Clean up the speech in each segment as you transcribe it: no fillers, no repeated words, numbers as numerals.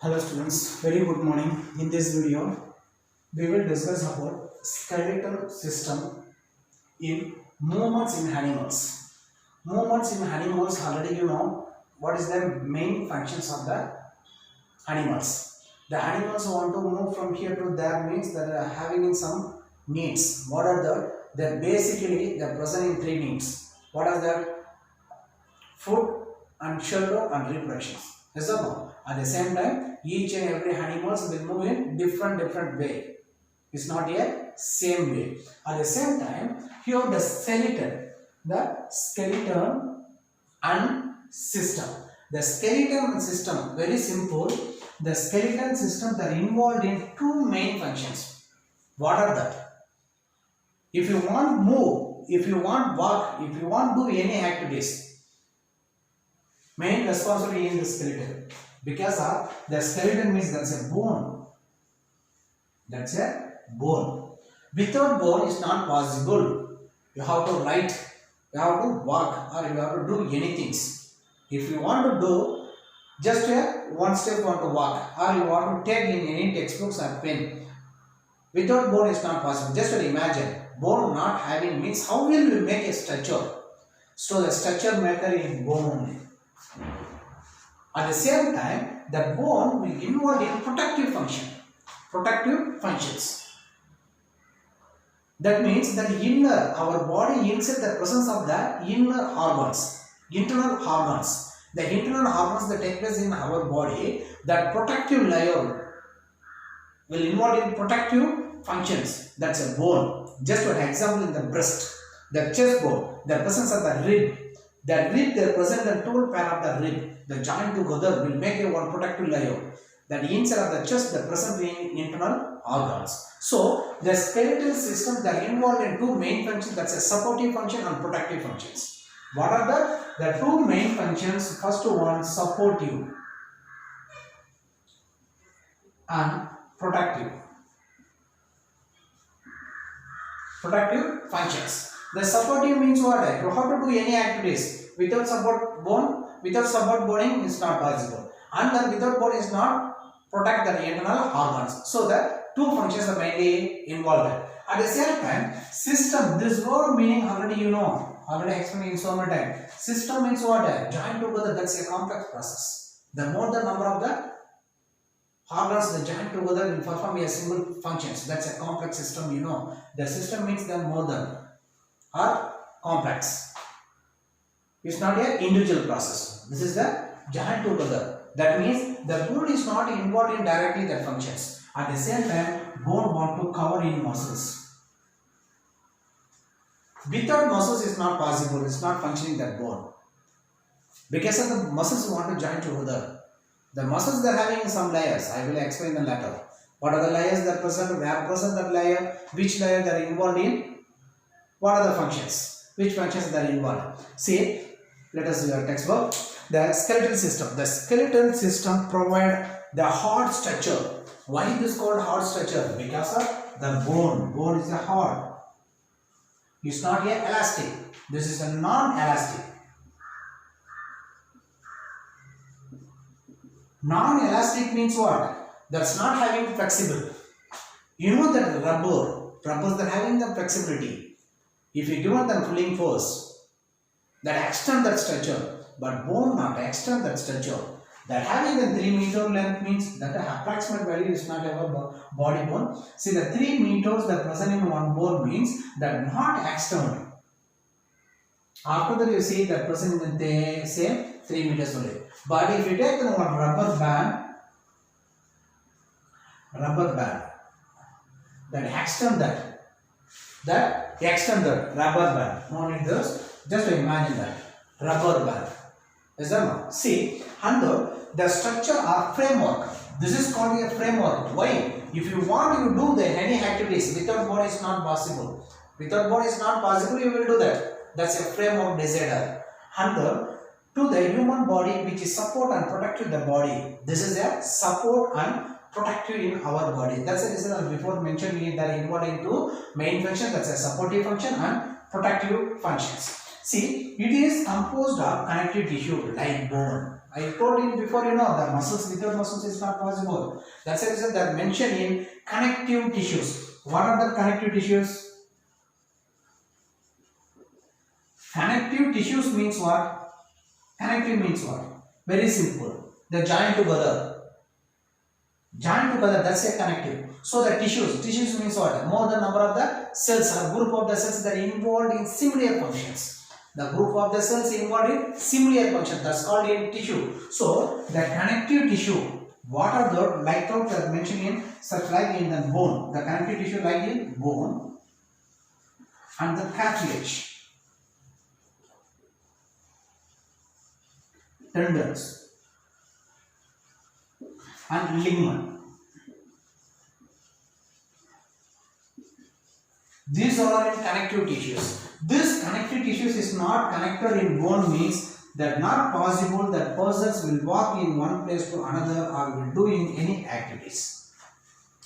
Hello students, very good morning. In this video, we will discuss about skeletal system in movements in animals. Movements in animals, already you know what is the main functions of the animals. The animals want to move from here to there means that they are having some needs. What are the? They basically they are present in three needs. What are that? Food and shelter and reproduction. Yes or no? At the same time, each and every animals will move in different way. It's not a same way. At the same time, here the skeleton and system. The skeleton and system, very simple. The skeleton systems are involved in two main functions. What are that? If you want move, if you want walk, if you want do any activities, main responsibility is the skeleton, because of the skeleton means that's a bone. That's a bone. Without bone is not possible. You have to write, you have to walk, or you have to do anything. If you want to do just one step, you want to walk, or you want to take in any textbooks or pen, without bone is not possible. Just imagine bone not having means how will we make a structure? So the structure maker is bone. At the same time, the bone will involve in protective functions. That means that our body inside the presence of the internal organs. The internal organs that take place in our body, that protective layer will involve in protective functions. That's a bone. Just for example, in the breast, the chest bone, the presence of the rib. The rib, they present the two pair of the rib. The joint together will make a one protective layer. That inside of the chest, the present in internal organs. So, the skeletal system that are involved in two main functions. That's a supportive function and protective functions. What are the two main functions? First one, supportive and protective. Protective functions. The supportive means what? You have to do any activities. Without support boning is not possible. And then without bone is not protect the internal organs. So the two functions are mainly involved. At the same time, system, this word meaning already you know. Already explained in so many times. System means what? Join together, that's a complex process. The more the number of the organs that join together will perform a single functions. That's a complex system, you know. The system means the more than or complex. It's not an individual process. This is the joint together. That means the bone is not involved in directly that functions. At the same time, bone want to cover in muscles. Without muscles is not possible. It's not functioning that bone. Because of the muscles want to join together. The muscles they are having some layers. I will explain them later. What are the layers that present? Where present that layer? Which layer they are involved in? What are the functions? Which functions they are involved? See, let us do our textbook. The skeletal system. The skeletal system provide the hard structure. Why is this called hard structure? Because of the bone. Bone is a hard. It's not a elastic. This is a non-elastic. Non-elastic means what? That's not having flexible. You know that rubbers that having the flexibility. If you give them pulling force, that extend that structure, but bone not extend that structure. That having the 3 meter length means that the approximate value is not our body bone. See, the 3 meters that present in one bone means that not extend. After that you see that present in the same 3 meters only. But if you take the one rubber band that extend that extend the rubber band. No need this. Just imagine that rubber band. Is that no? See, under the structure or framework. This is called a framework. Why? If you want to do the any activities without bone is not possible. Without bone is not possible. You will do that. That's a framework designer. Under to the human body which is support and protective the body. This is a support and protective in our body. That's the reason I before mentioned that involved into main function. That's a supportive function and protective functions. See, it is composed of connective tissue like bone. I told you before, the muscles, without muscles is not possible. That's the reason they are mentioned in connective tissues. What are the connective tissues? Connective tissues means what? Connective means what? Very simple. They join together. Join together, that's a connective. So the tissues means what? More the number of the cells or group of the cells that are involved in similar functions. The group of the cells involved in similar function, that's called in tissue. So the connective tissue, what are the like out that mentioned in such like in the bone, the connective tissue like in bone and the cartilage, tendons and ligament. These are in connective tissues. This connective tissues is not connected in bone means that not possible that persons will walk in one place to another or will do in any activities.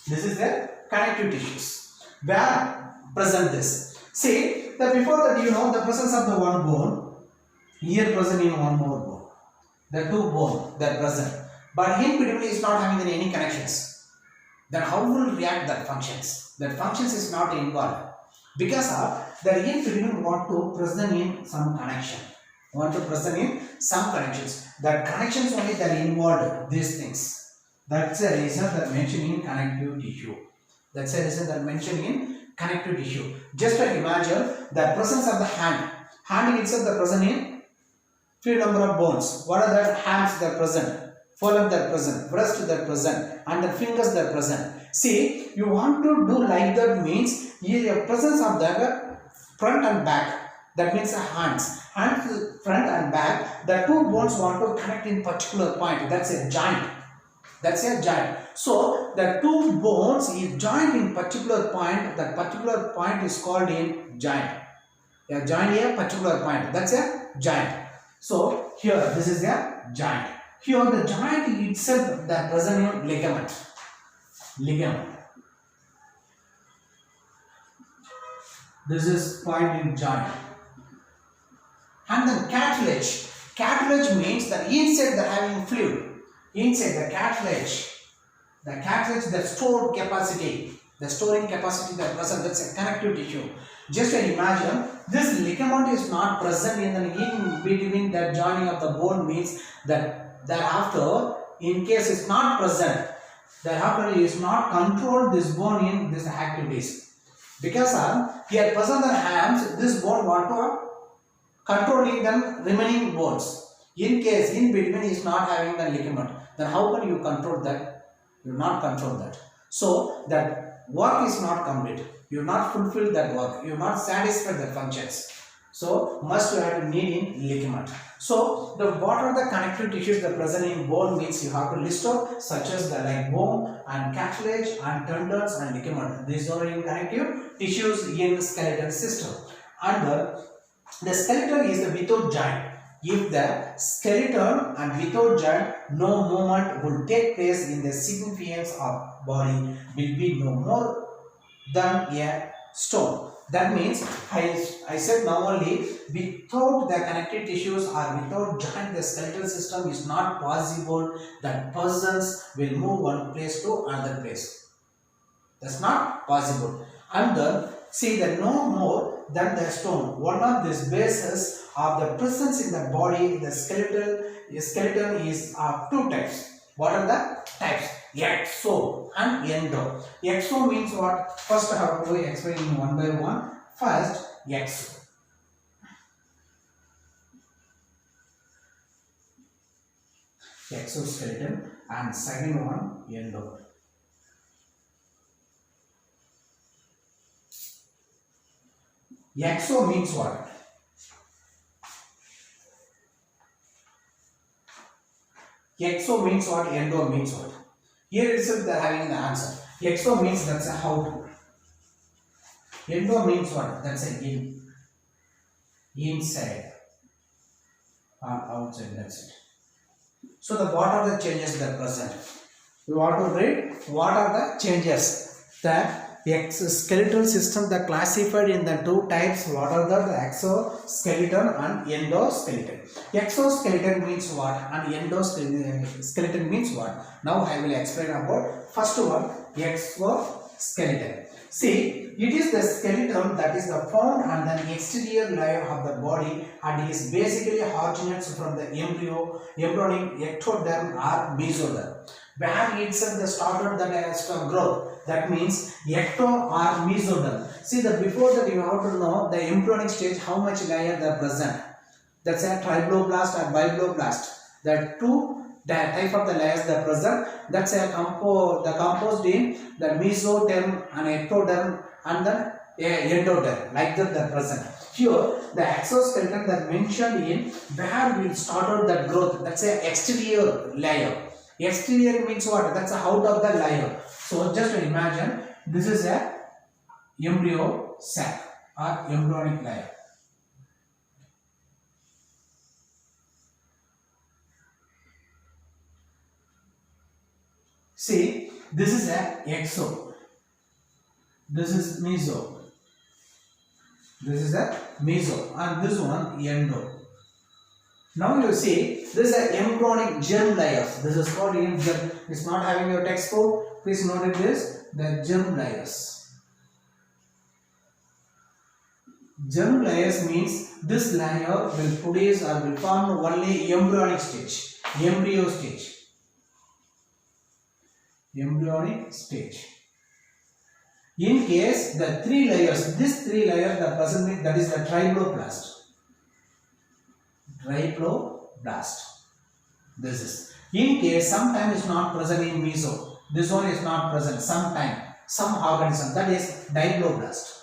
This is the connective tissues. Where present this? See, that before that the presence of the one bone, here present in one more bone. The two bone they are present. But in between is not having any connections. Then how will react that functions? That functions is not involved. Because of the in between want to present in some connection. Want to present in some connections. That connections only that involved these things. That's the reason that mentioned in connective tissue. That's the reason that mentioned in connective tissue. Just imagine the presence of the hand. Hand in itself the present in few number of bones. What are the hands that are present? Forearm that are present, breast that are present, and the fingers that are present. See, you want to do like that means here presence of the front and back. That means the hands, front and back. The two bones want to connect in particular point. That's a joint. That's a joint. So the two bones is joined in particular point. That particular point is called in joint. A joint a particular point. That's a joint. So here this is a joint. Here the joint itself the present in ligament. Ligament. This is point in joint. And then cartilage. Cartilage means that inside the having fluid. Inside the cartilage the stored capacity. The storing capacity that present, that's a connective tissue. Just imagine this ligament is not present in between that joining of the bone means that thereafter in case it's not present, thereafter it is not controlled this bone in this activities. Because here present the hands, this bone want to controlling the remaining bones. In case in between is not having the ligament, then how can you control that? You not control that. So that work is not complete. You not fulfill that work. You not satisfy the functions. So must you have to need in ligament. So the what are the connective tissues that present in bone means you have to list out such as the like bone and cartilage and tendons and ligament. These are in connective tissues in skeletal system. And the skeleton is the without joint. If the skeleton and without joint, no movement will take place in the significance of body will be no more than a stone. That means I said now only without the connective tissues or without joint the skeletal system is not possible that persons will move one place to another place. That's not possible. And then see that no more than the stone. One of these bases of the presence in the body, the skeleton is of two types. What are the types? Exo and endo. Exo means what? First I have to explain one by one. First, exo. Exoskeleton, and second one endo. Exo means what? Exo means what? Endo means what? Here itself they are having the answer. Exo means that's a how to. Endo means what? That's a in. Inside or outside. That's it. So the what are the changes that are present? We want to read what are the changes that skeletal system that classified in the two types. What are the exoskeleton and endoskeleton? Exoskeleton means what and endoskeleton means what? Now I will explain about first one, exoskeleton. See, it is the skeleton that is the found on the exterior layer of the body and is basically originates from the embryonic ectoderm or mesoderm, where itself the started the growth. That means ecto or mesoderm. See, that before that you have to know the embryonic stage, how much layer they are present. That's a tribloblast or bibloblast. The two type of the layers that are present. That's a composed in the mesoderm and ectoderm and the endoderm, like that they are present. Here the exoskeleton that mentioned in where we started the growth. That's a exterior layer. Exterior means what? That's out of the layer. So just imagine this is a embryo sac or embryonic layer. See, this is a exo, this is meso, this is a meso, and this one endo. Now you see, this is a embryonic germ layers. This is called germ. It's not having your textbook. Please note this, the germ layers. Germ layers means this layer will produce or will form only embryonic stage, embryo stage. Embryonic stage. In case the three layers, this three layers the present, that is the tribloblast. Tribloblast. This is. In case sometime is not present in meso. This one is not present. Sometime, some organism, that is diploblast.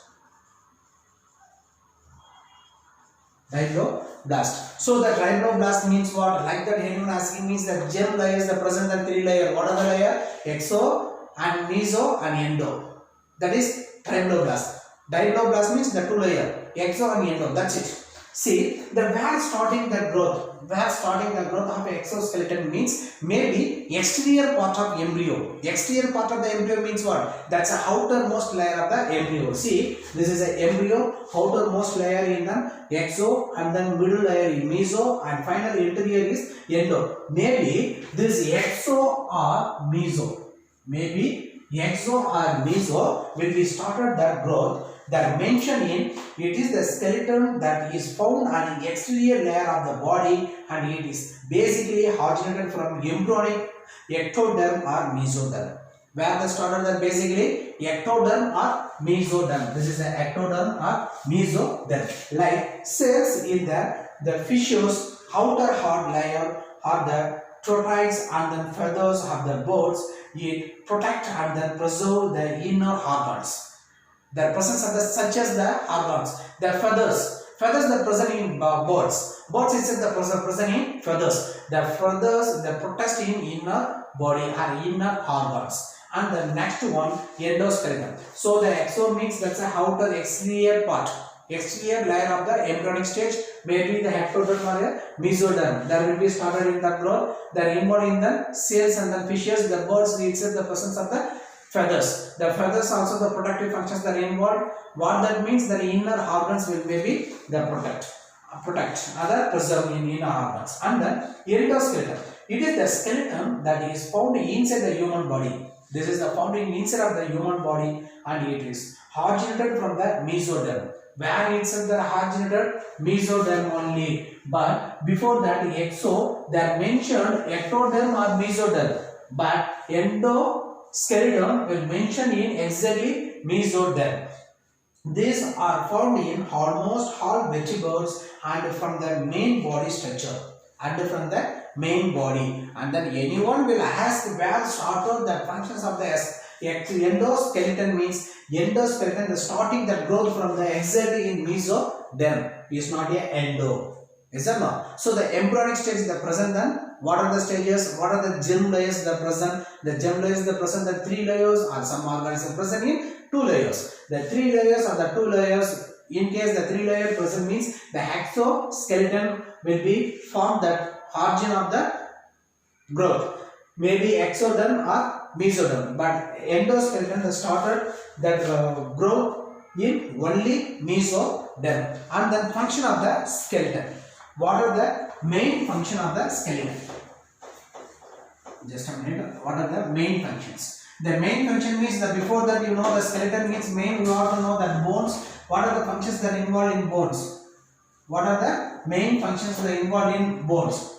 Diploblast. So the tribloblast means what? Like that anyone asking means that germ layers the present and three layer. What are the layer? Exo and meso and endo. That is tribloblast. Diploblast means the two layer. Exo and endo. That's it. See, the where starting the growth of exoskeleton means maybe exterior part of embryo. Exterior part of the embryo means what? That's the outermost layer of the embryo. See, this is an embryo, outermost layer in the exo, and then middle layer in meso, and final interior is endo. Maybe this exo or meso. Maybe exo or meso will be started the growth. That mentioned in it is the skeleton that is found on the exterior layer of the body, and it is basically originated from embryonic ectoderm or mesoderm. Where the started that basically ectoderm or mesoderm. This is the ectoderm or mesoderm. Like cells in the fissures, outer hard layer or the trochids and the feathers of the birds, it protect and then preserve the inner organs. The presence of the such as the organs, the feathers that present in birds. Birds itself the present in feathers. The feathers the protect in inner body or inner organs. And the next one, endoskeleton. So the exo means that's the outer exterior part, exterior layer of the embryonic stage. Maybe the ectoderm or mesoderm. There will be started in the growth. They are involved in the cells and the fishes. The birds itself the presence of the feathers. The feathers also the protective functions that are involved. What that means, the inner organs will maybe the protect other preserve in inner organs. And then endoskeleton. It is the skeleton that is found inside the human body. This is the found inside of the human body, and it is originated from the mesoderm. Where itself the originated mesoderm only. But before that exo, they are mentioned ectoderm or mesoderm. But endoskeleton will mention in exactly mesoderm. These are found in almost all vertebrates and from the main body structure. And then anyone will ask where started the functions of the endoskeleton means endoskeleton the starting the growth from the exactly in mesoderm is not a endo. Is that not? So the embryonic stage is the present. Then what are the stages? What are the germ layers the present? The germ layers the present. The three layers or some organisms present in two layers. The three layers or the two layers. In case the three layer present means the exoskeleton will be formed that origin of the growth. Maybe exoderm or mesoderm, but endoskeleton started that growth in only mesoderm. And then function of the skeleton. What are the main function of the skeleton? Just a minute. What are the main functions? The main function means that before that, you know, the skeleton means main. You have to know that bones. What are the functions that are involved in bones? What are the main functions that are involved in bones?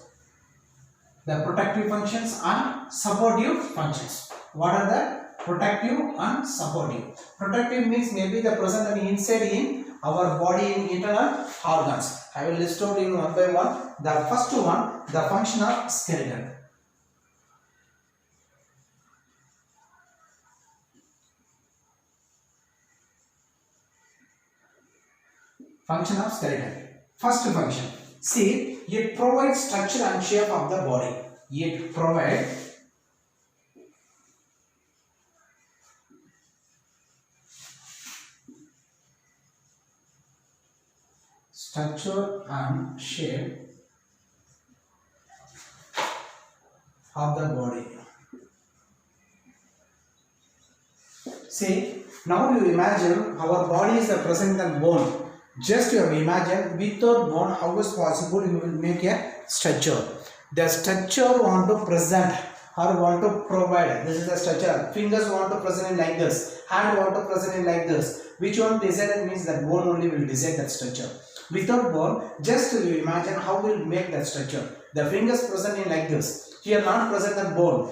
The protective functions and supportive functions. What are the protective and supportive? Protective means maybe the present and inside in our body in internal organs. I will list out in one by one. The first one, the function of skeleton. Function of skeleton. First function. See, it provides structure and shape of the body. It provides structure and shape of the body. See, now you imagine our body is the present and bone. Just you have imagined without bone, how is possible you will make a structure. The structure want to present or want to provide. This is the structure. Fingers want to present it like this. Hand want to present it like this. Which one decided means that bone only will decide that structure. Without bone, just you imagine how will make that structure. The fingers present it like this. Here not present the bone.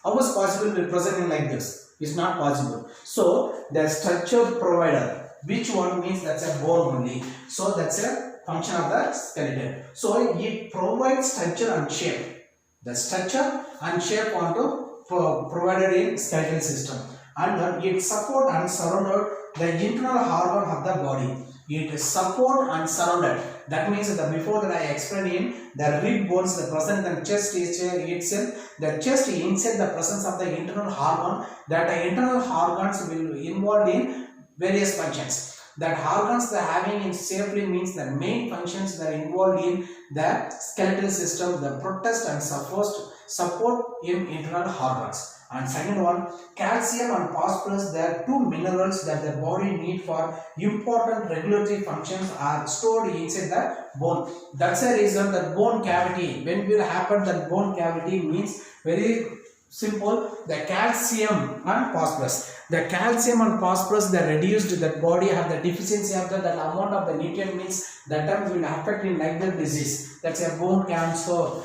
How is possible to present it like this? It's not possible. So the structure provider. Which one means that's a bone only. So that's a function of the skeleton. So it provides structure and shape. The structure and shape want to provided in skeletal system. And then it support and surrounded the internal organ of the body. It is support and surrounded. That means that before that I explained in the rib bones, the present and chest is itself. The chest inside the presence of the internal organ. That the internal organs will involved in various functions. That organs they are having in safely means the main functions that are involved in the skeletal system, the protect and support in internal organs. And second one, calcium and phosphorus, they are two minerals that the body need for important regulatory functions are stored inside the bone. That's the reason that bone cavity, when will happen that bone cavity means very simple, the calcium and phosphorus. The calcium and phosphorus they are reduced, that body have the deficiency of that amount of the nutrient means that time will affect in like the disease. That's a bone cancer.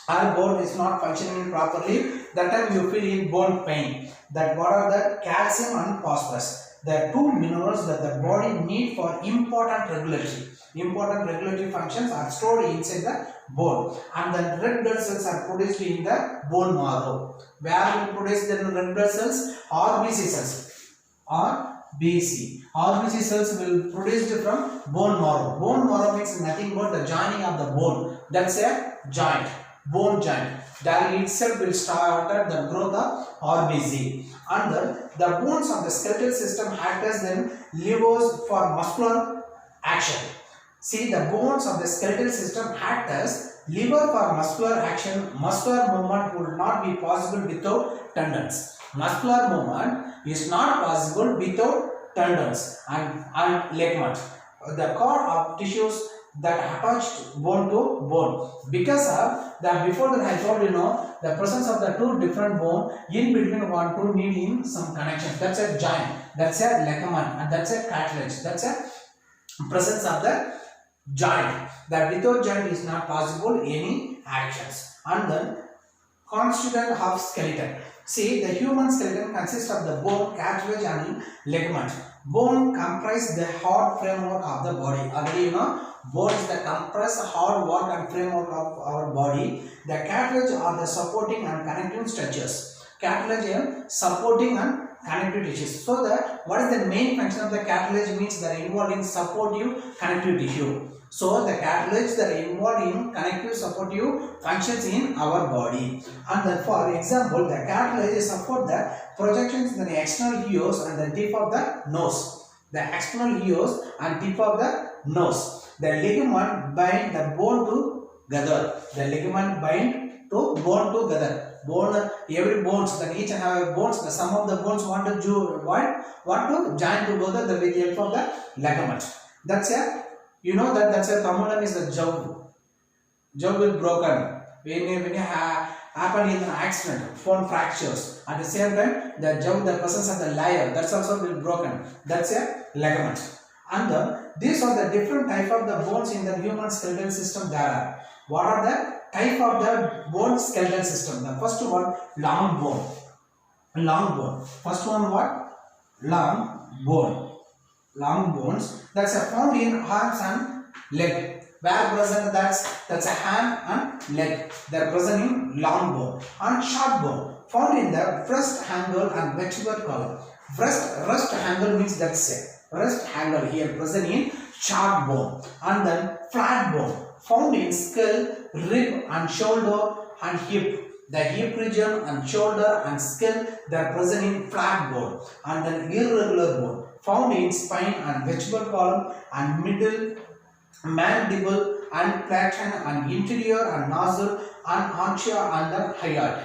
Our bone is not functioning properly, that time you feel in bone pain. That what are the calcium and phosphorus? The two minerals that the body need for important regulatory functions are stored inside the bone. And the red blood cells are produced in the bone marrow. Where will produce the red blood cells? RBC cells. RBC cells will produced from bone marrow. Bone marrow means nothing but the joining of the bone. That's a joint. Bone joint. That itself will start the growth of RBC. And the bones of the skeletal system act as then levers for muscular action. See, the bones of the skeletal system act as lever for muscular action. Muscular movement would not be possible without tendons. Muscular movement is not possible without tendons and ligament. The cord of tissues that attached bone to bone. Because of the before that I told you know the presence of the two different bone in between one two need in some connection. That's a joint. That's a ligament and that's a cartilage. That's a presence of the joint. That without joint is not possible any actions. And then constituent of skeleton. See, the human skeleton consists of the bone, cartilage and ligament. Bone comprises the hard framework of the body. Already you know, bone is the compressed hard work and framework of our body. The cartilage are the supporting and connecting structures. Cartilage is supporting and connective tissues. So what is the main function of the cartilage means that are involved in supportive connective tissue. So the cartilage that are involved in connective supportive functions in our body. And then for example, the cartilage support the projections in the external ears and the tip of the nose. The external ears and tip of the nose. The ligament bind the bone together. The ligament bind to bone together. Bone, every bones, then each and every bones, the sum of the bones want to join together with the help of the ligament. That's a, you know that that's a common name is the jaw. Jaw will broken when you happen in an accident, bone fractures. At the same time, the jaw, the presence of the layer, that's also will broken. That's a ligament. And these are the different type of the bones in the human skeletal system there are. What are the type of the bone skeletal system? The first one, long bone. Long bone. First one what? Long bone. Long bones. That's a found in arms and leg. Where present that's a hand and leg. They are present in long bone. And short bone. Found in the breast angle and vertebral column. Breast angle means that's a breast angle here present in short bone. And then flat bone. Found in skull, rib and shoulder and hip. The hip region and shoulder and skull, they are present in flat bone. And then irregular bone. Found in spine and vertebral column and middle, mandible and platen and interior and nostril and haunch and the hyoid.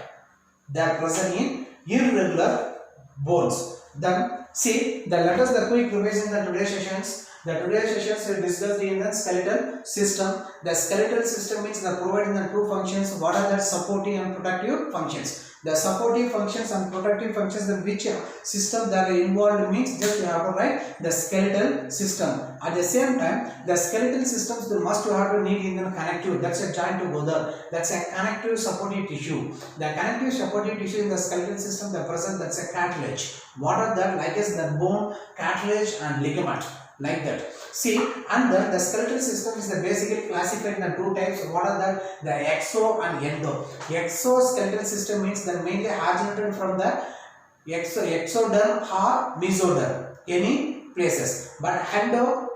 They are present in irregular bones. Then see, let us the quick revision the today's sessions. The today's sessions we discussed in the skeletal system. The skeletal system means the providing the two functions. What are the supportive and protective functions? The supportive functions and protective functions, the which system that are involved means just you have to write the skeletal system. At the same time, the skeletal systems they must have to need in the connective. That's a joint together. That's a connective supportive tissue. The connective supportive tissue in the skeletal system, the present that's a cartilage. What are that? Like is the bone, cartilage, and ligament. Like that. See, and the skeletal system is the basically classified in two types. What are that? The exo and endo. Exoskeletal system means that mainly originated from the exoderm or mesoderm, any places. But endo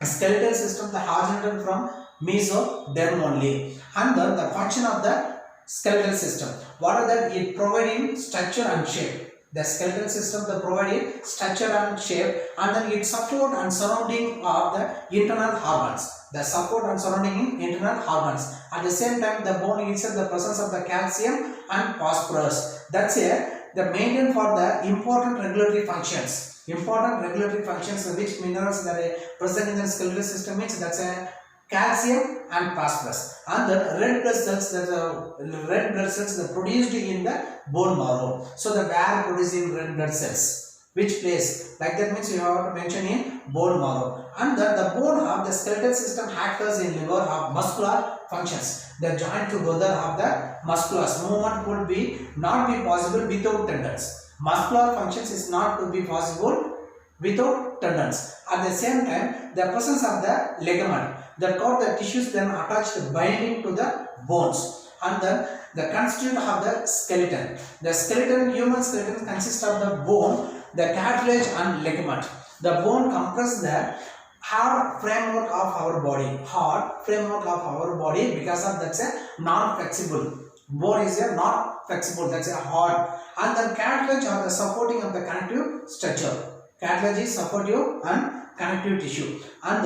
skeletal system the originated from mesoderm only. And the function of the skeletal system. What are that? It providing structure and shape. The skeletal system the providing structure and shape, and then it support and surrounding of the internal organs. The support and surrounding in internal organs. At the same time, the bone itself the presence of the calcium and phosphorus. That's the maintain for the important regulatory functions. Important regulatory functions which minerals that are present in the skeletal system means that's a calcium and phosphorus. And the red blood cells that produced in the bone marrow. So the where producing red blood cells, which place, like that means you have to mention in bone marrow. And the bone of the skeletal system acts as in liver of muscular functions. The joint together of the musculars movement would be not be possible without tendons. Muscular functions is not to be possible without tendons. At the same time, the presence of the ligament that got the tissues then attached binding to the bones. And then the constituent of the skeleton. The skeleton, human skeleton consists of the bone, the cartilage and ligament. The bone compresses the hard framework of our body. Hard framework of our body because of that's a non-flexible. Bone is a not flexible, that's a hard. And then cartilage are the supporting of the connective structure. Cartilage is supportive and connective tissue. And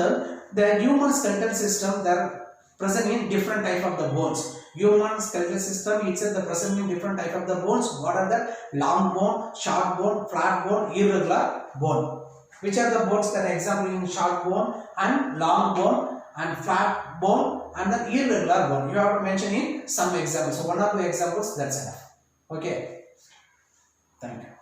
the human skeletal system they are present in different type of the bones. Human skeletal system itself the present in different type of the bones. What are the long bone, short bone, flat bone, irregular bone? Which are the bones that are example in short bone and long bone and flat bone and the irregular bone? You have to mention in some examples. So one or two examples, that's enough. Okay. Thank you.